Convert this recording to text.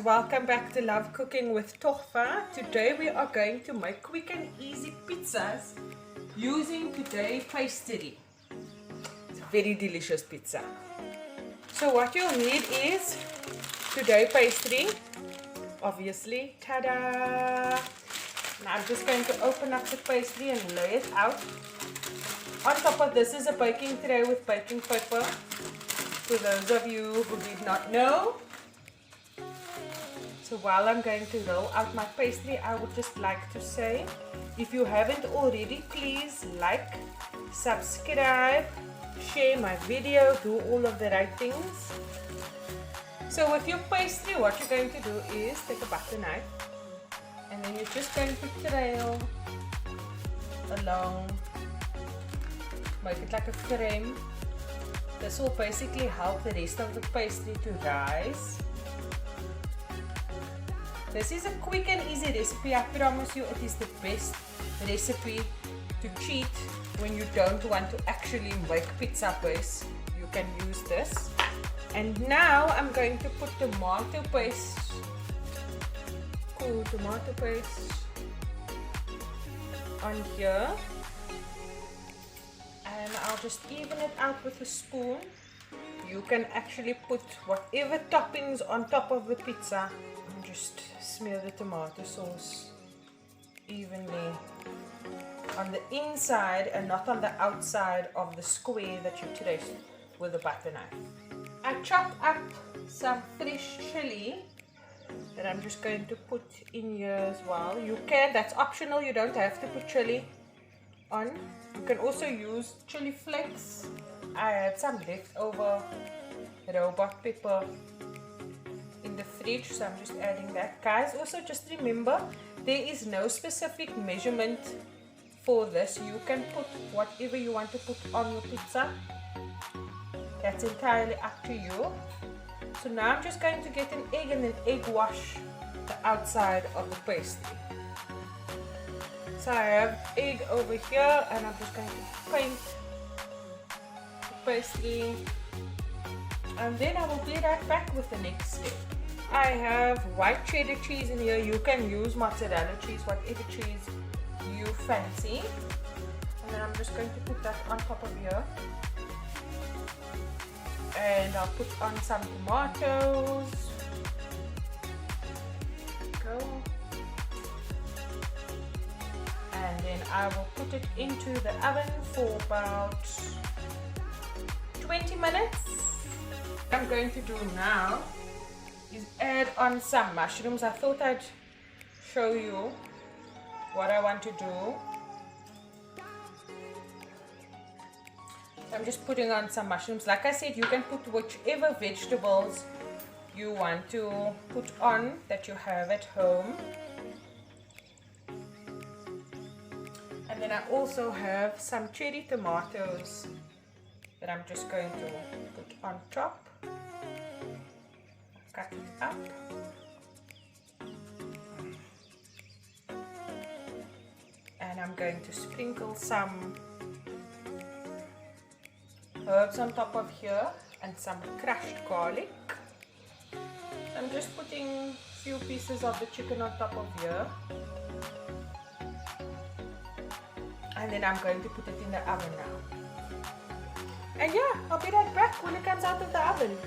Welcome back to Love Cooking with Tohfa. Today we are going to make quick and easy pizzas using today pastry. It's a very delicious pizza. So what you'll need is today pastry, obviously. Ta-da! Now I'm just going to open up the pastry and lay it out. On top of this is a baking tray with baking paper. For those of you who did not know. So while I'm going to roll out my pastry, I would just like to say, if you haven't already, please like, subscribe, share my video, do all of the right things. So with your pastry, what you're going to do is take a butter knife and then you're just going to trail along, make it like a frame. This will basically help the rest of the pastry to rise. This is a quick and easy recipe. I promise you it is the best recipe to cheat when you don't want to actually make pizza base. You can use this. And now I'm going to put tomato paste, cool tomato paste on here. And I'll just even it out with a spoon. You can actually put whatever toppings on top of the pizza. And just smear the tomato sauce evenly on the inside and not on the outside of the square that you traced with a butter knife. I chop up some fresh chili that I'm just going to put in here as well. You can, that's optional, you don't have to put chili on. You can also use chili flakes. I had some leftover robot pepper in the fridge, so I'm just adding that. Guys, also just remember, there is no specific measurement for this. You can put whatever you want to put on your pizza. That's entirely up to you. So now I'm just going to get an egg and then egg wash the outside of the pastry. So I have egg over here and I'm just going to paint the pastry. And then I will be right back with the next step. I have white cheddar cheese in here. You can use mozzarella cheese, whatever cheese you fancy. And then I'm just going to put that on top of here. And I'll put on some tomatoes. Go. And then I will put it into the oven for about 20 minutes. What I'm going to do now is add on some mushrooms. I thought I'd show you what I want to do. I'm just putting on some mushrooms. Like I said, you can put whichever vegetables you want to put on that you have at home. And then I also have some cherry tomatoes that I'm just going to put on top. Cut it up. And I'm going to sprinkle some herbs on top of here and some crushed garlic. I'm just putting a few pieces of the chicken on top of here. And then I'm going to put it in the oven now. And yeah, I'll be right back when it comes out of the oven.